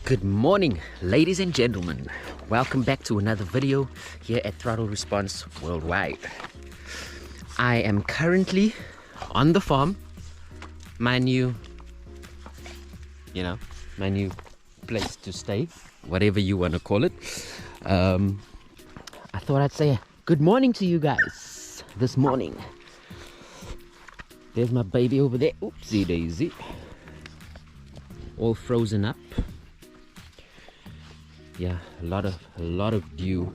Good morning, ladies and gentlemen. Welcome back to another video here at Throttle Response Worldwide. I am currently on the farm, my new place to stay, whatever you want to call it. I thought I'd say good morning to you guys this morning. There's my baby over there. Oopsie daisy. All frozen up. Yeah, a lot of dew.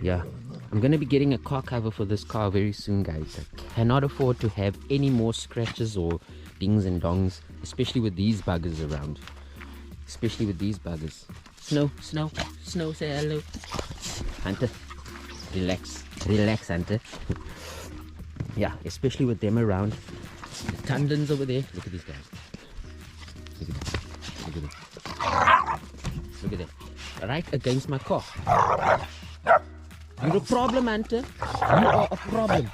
Yeah, I'm gonna be getting a car cover for this car very soon, guys. I cannot afford to have any more scratches or dings and dongs, especially with these buggers around. Especially with these buggers. Snow, say hello. Hunter, relax, Hunter. Yeah, especially with them around. The Tundens over there. Look at these guys. Look at them. Look at them. Look at that. Right against my car. You're a problem, Hunter. You are a problem.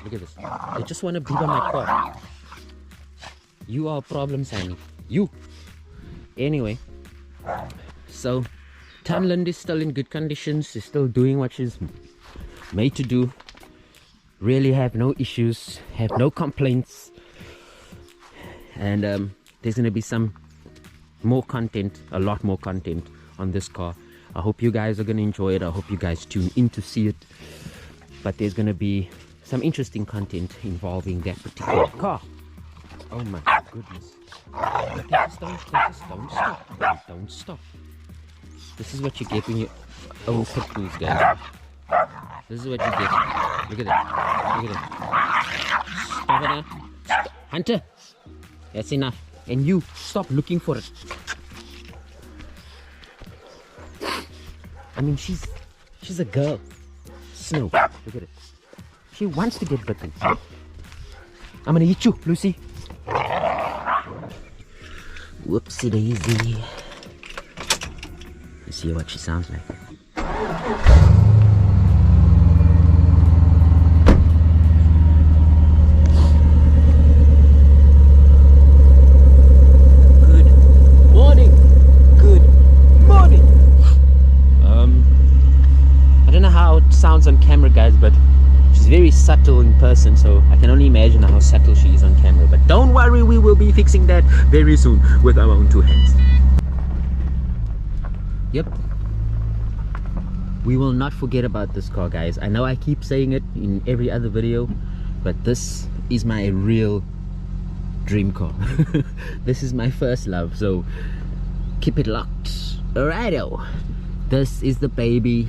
Look at this. They just want to be by my car. You are a problem, Sammy. You. Anyway. So, Tunland is still in good condition. She's still doing what she's made to do. Really have no issues. Have no complaints. And, there's going to be some more content, a lot more content on this car. I hope you guys are going to enjoy it. I hope you guys tune in to see it. But there's going to be some interesting content involving that particular car. Oh my goodness. Don't stop. This is what you get when you own pit bulls, guys. This is what you get. Look at that. Look at that. Stop it now. Stop. Hunter, that's enough. And you, stop looking for it. I mean, she's a girl. Snow, look at it. She wants to get bitten. I'm gonna eat you, Lucy. Whoopsie daisy. You see what she sounds like. On camera, guys, but she's very subtle in person, so I can only imagine how subtle she is on camera. But don't worry, we will be fixing that very soon with our own two hands. Yep, we will not forget about this car, guys. I know I keep saying it in every other video, but this is my real dream car. This is my first love, so keep it locked. Alrighto, this is the baby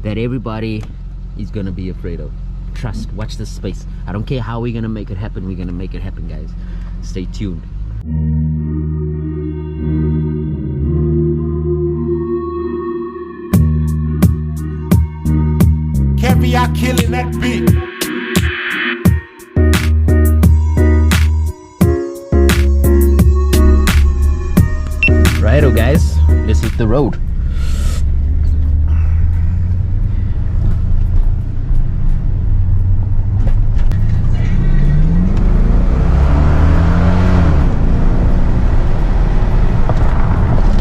that everybody is gonna be afraid of. Trust, watch this space. I don't care how we're gonna make it happen, we're gonna make it happen, guys. Stay tuned. Caviar killing that beat. Righto, guys, let's hit the road.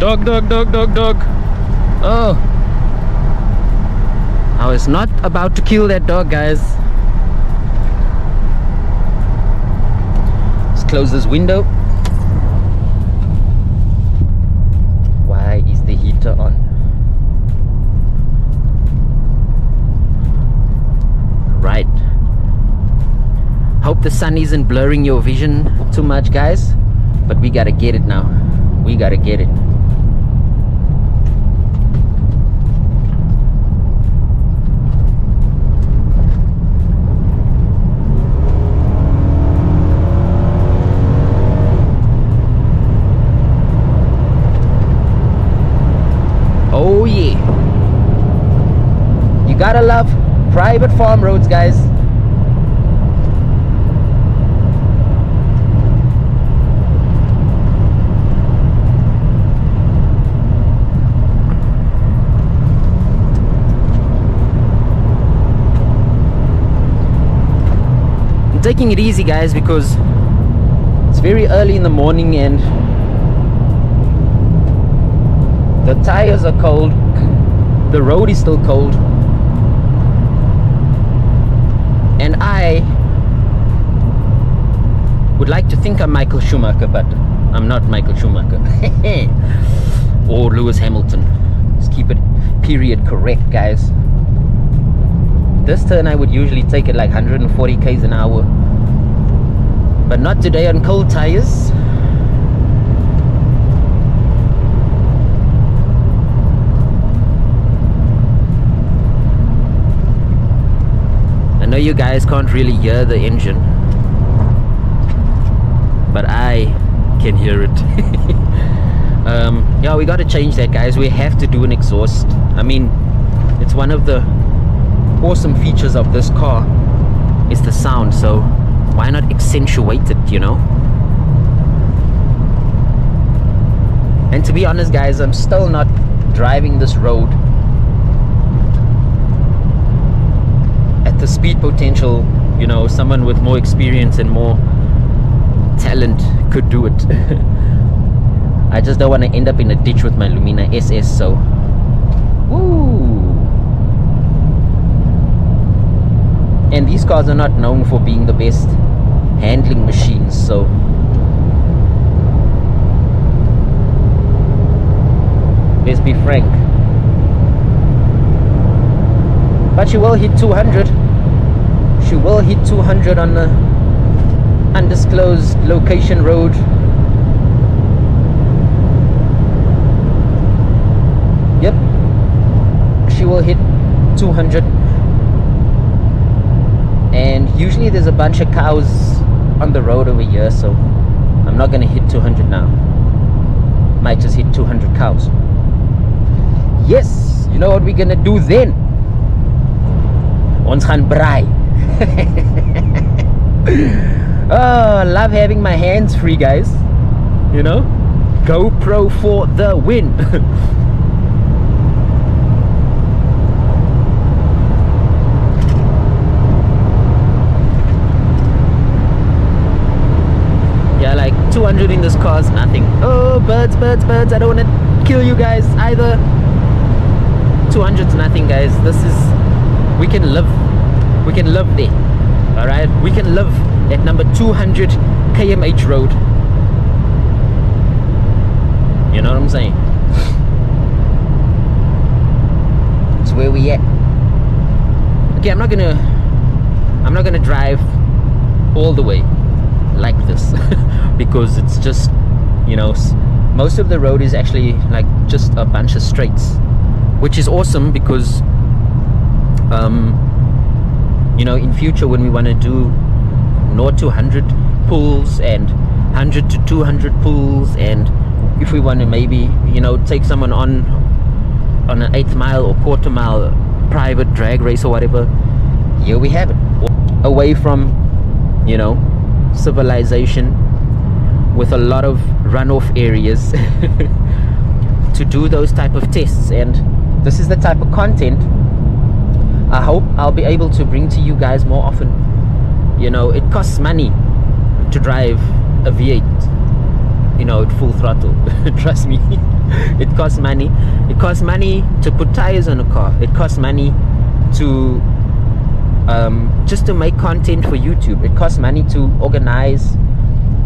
Dog. Oh, I was not about to kill that dog, guys. Let's close this window. Why is the heater on? Right. Hope the sun isn't blurring your vision too much, guys, but we gotta get it now. We gotta get it. Oh yeah, you gotta love private farm roads, guys. taking it easy, guys, because it's very early in the morning and the tires are cold, the road is still cold, and I would like to think I'm Michael Schumacher, but I'm not Michael Schumacher or Lewis Hamilton. Just keep it period correct, guys. This turn I would usually take it like 140 k's an hour, but not today on cold tires. I know you guys can't really hear the engine, but I can hear it. Yeah, we got to change that, guys. We have to do an exhaust. I mean, it's one of the awesome features of this car is the sound, so why not accentuate it, you know? And to be honest, guys, I'm still not driving this road at the speed potential, you know, someone with more experience and more talent could do it. I just don't want to end up in a ditch with my Lumina SS, so woo. And these cars are not known for being the best handling machines, so let's be frank. But she will hit 200. She will hit 200 on the undisclosed location road. Yep, she will hit 200. And usually there's a bunch of cows on the road over here, so I'm not gonna hit 200 now. Might just hit 200 cows. Yes, you know what we're gonna do then? Ons gaan braai. Oh, I love having my hands free, guys. You know, GoPro for the win. Yeah, like 200 in this car is nothing. Oh, birds, birds, birds. I don't want to kill you guys either. 200 is nothing, guys. This is, we can live there. All right, we can live at number 200 kmh road. You know what I'm saying? It's where we at. Okay, I'm not gonna drive all the way like this because it's just, you know, most of the road is actually like just a bunch of straights, which is awesome because you know, in future when we want to do 0 to 100 pulls and 100 to 200 pulls, and if we want to maybe, you know, take someone on an 1/8 mile or 1/4 mile private drag race or whatever, here we have it, away from, you know, civilization, with a lot of runoff areas to do those type of tests. And this is the type of content I hope I'll be able to bring to you guys more often. You know, it costs money to drive a V8, you know, at full throttle. Trust me, it costs money. It costs money to put tires on a car. It costs money to just to make content for YouTube. It costs money to organize,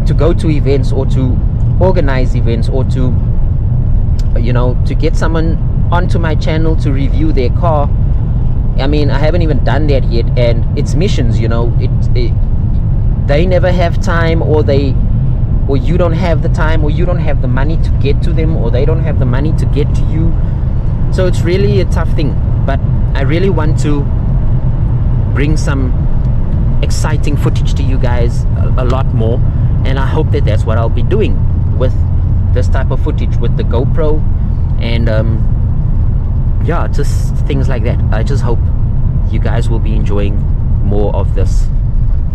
to go to events, or to organize events, or to, you know, to get someone onto my channel to review their car. I mean, I haven't even done that yet, and it's missions, you know. They never have time, or you don't have the time, or you don't have the money to get to them, or they don't have the money to get to you. So it's really a tough thing, but I really want to bring some exciting footage to you guys a lot more, and I hope that that's what I'll be doing with this type of footage with the GoPro, and yeah, just things like that. I just hope you guys will be enjoying more of this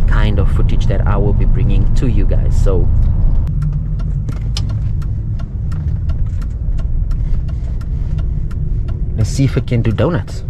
kind of footage that I will be bringing to you guys. So let's see if it can do donuts.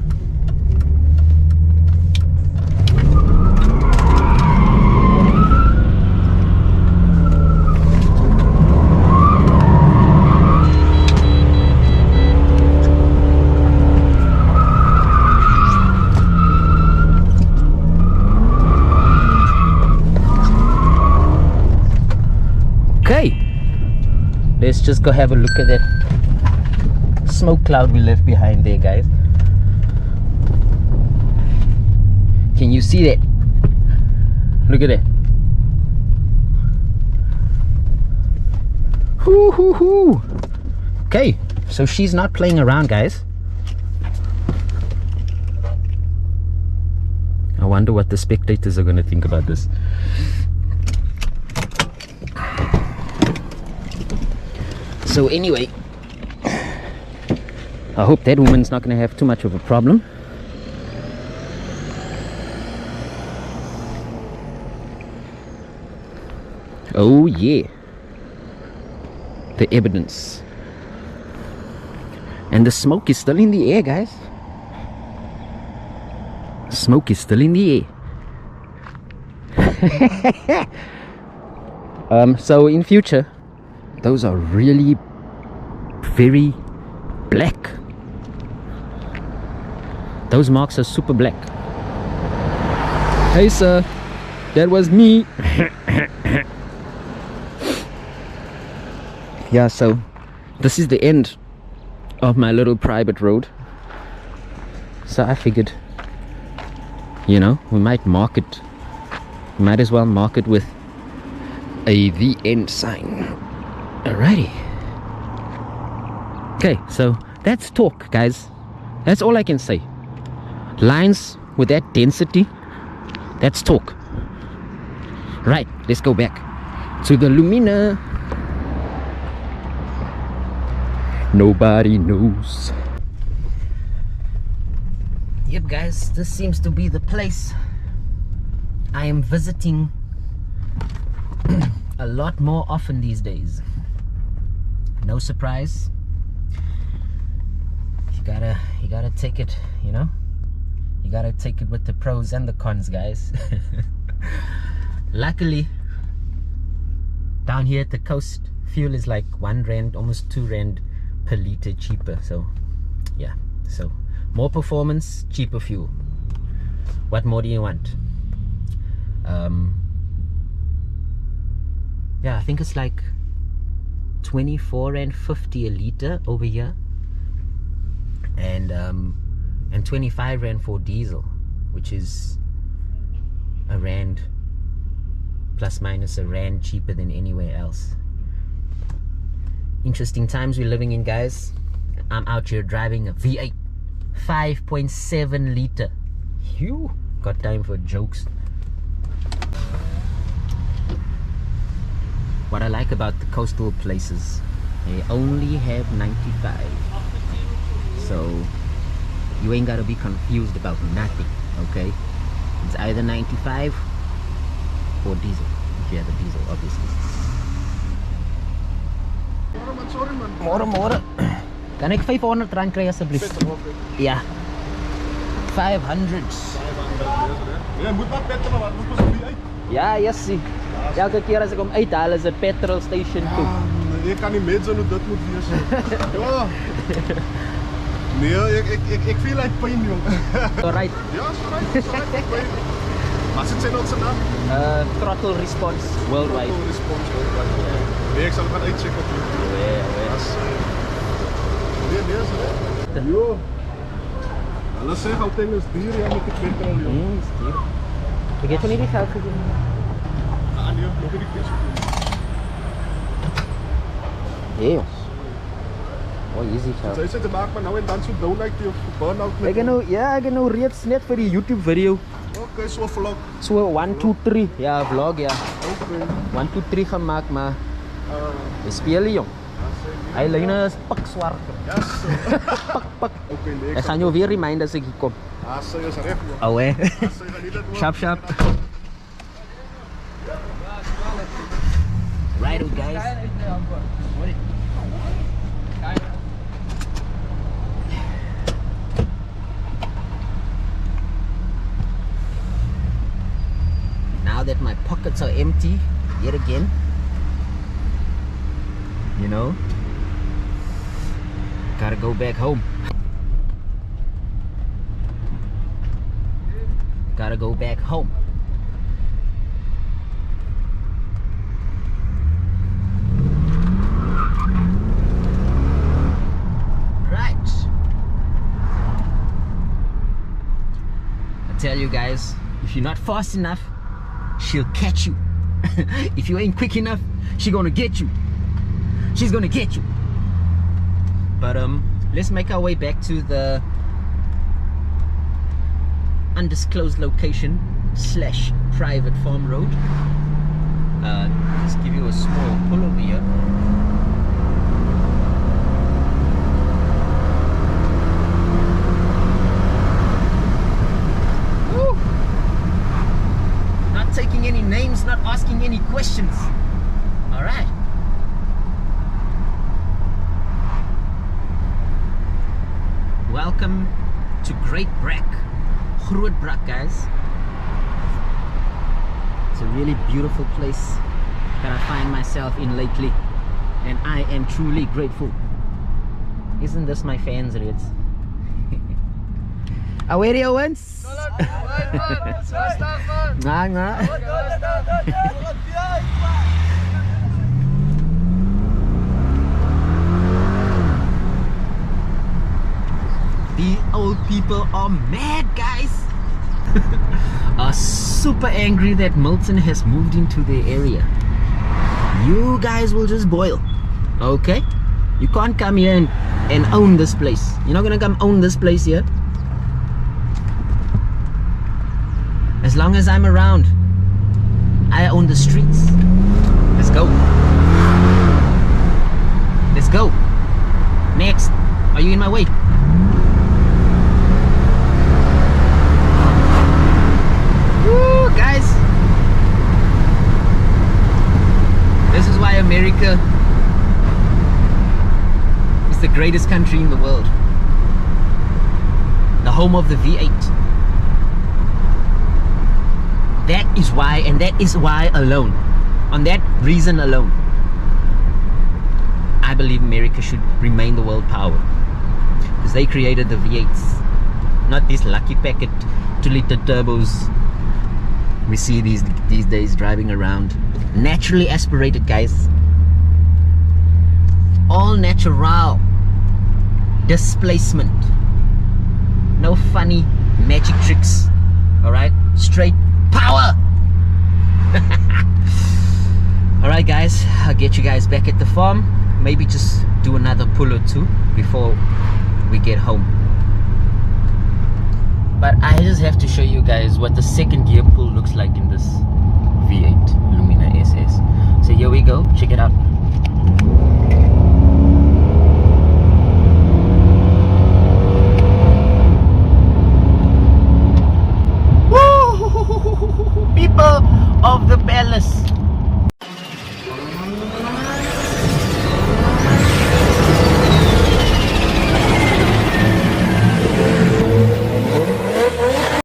just go have a look at that smoke cloud we left behind there, guys. Can you see that? Look at that. Hoo hoo hoo. Okay, so she's not playing around, guys. I wonder what the spectators are going to think about this. So anyway, I hope that woman's not going to have too much of a problem. Oh yeah, the evidence. And the smoke is still in the air, guys. Smoke is still in the air. So in future, those are really very black. Those marks are super black. Hey sir, that was me. Yeah, so this is the end of my little private road. So I figured, you know, we might mark it. We might as well mark it with a "the end" sign. Alrighty. Okay, so that's talk, guys. That's all I can say. Lines with that density, that's talk. Right, let's go back to the Lumina. Nobody knows. Yep, guys, this seems to be the place I am visiting a lot more often these days. No surprise. You gotta take it, you know, you gotta take it with the pros and the cons, guys. Luckily, down here at the coast, fuel is like 1 rand, almost 2 rand per litre cheaper. So yeah, so more performance, cheaper fuel. What more do you want? Yeah, I think it's like 24 rand 50 a litre over here, and 25 rand for diesel, which is a rand plus minus a rand cheaper than anywhere else. Interesting times we're living in, guys. I'm out here driving a V8 5.7 litre. Phew, got time for jokes. What I like about the coastal places, they only have 95. So you ain't gotta be confused about nothing, okay? It's either 95 or diesel, if you have a diesel, obviously. More. Kan ek 500 rand kry asseblief? Ja. 500. Ja, moet maar petrol, wat moet ons uit? Ja, jessie. Elke keer as ek hom uithaal is dit petrol station toe. Ek kan nie met so hoe dit moet wees. Ja. Nee, ek feel like pyn, jong. Alright. Ja, alright. Wat is dit se naam? Throttle Response Worldwide. Throttle Response Worldwide. Nee, ek sal gaan uitcheck op YouTube. Nee, is dit? Jo. Hulle sê Gauteng is duur, ja, met die petrol, jong. Is duur. Ek het nie die geld gegee. Ah nee, nog nie die keer. Yes. Oh, easy geld. Sy sê te maak maar nou en dan so downlight of burn out met. Ek het nou reeds net vir die YouTube video. Okay, so vlog. So 1 2 3. Ja, vlog, ja. Okay. 1 2 3 gemaak, maar speel jong. Hy lyne is pik swart. Ja, so. Pik. Okay, nee. Ek gaan jou weer remind as ek hier kom. Ah, so is reg. Oh, hè. So gaan nie dit Sharp. Right, guys. Now that my pockets are empty yet again, you know, gotta go back home. Gotta go back home. tell you guys, if you're not fast enough, she'll catch you. If you ain't quick enough, she's gonna get you. She's gonna get you. But let's make our way back to the undisclosed location / private farm road. Just give you a small pull over here. Woo. Not taking any names, not asking any questions. All right. Welcome to Great Brak, Groot Brak, guys. It's a really beautiful place that I find myself in lately, and I am truly grateful. Isn't this my fans, Reds? Aware you once? The old people are mad, guys. Are super angry that Milton has moved into their area. You guys will just boil, okay? You can't come here and own this place. You're not gonna come own this place here. As long as I'm around, I own the streets. Let's go. Let's go. Next. Are you in my way? Woo, guys. This is why America is the greatest country in the world. The home of the V8. That is why, and that is why alone, on that reason alone, I believe America should remain the world power. Because they created the V8s, not these lucky packet 2-liter turbos we see these days driving around. Naturally aspirated, guys. All natural. Displacement. No funny magic tricks. Alright? Straight power! Alright, guys. I'll get you guys back at the farm. Maybe just do another pull or two before we get home. But I just have to show you guys what the second gear pull looks like in this V8 Lumina SS. So here we go, check it out.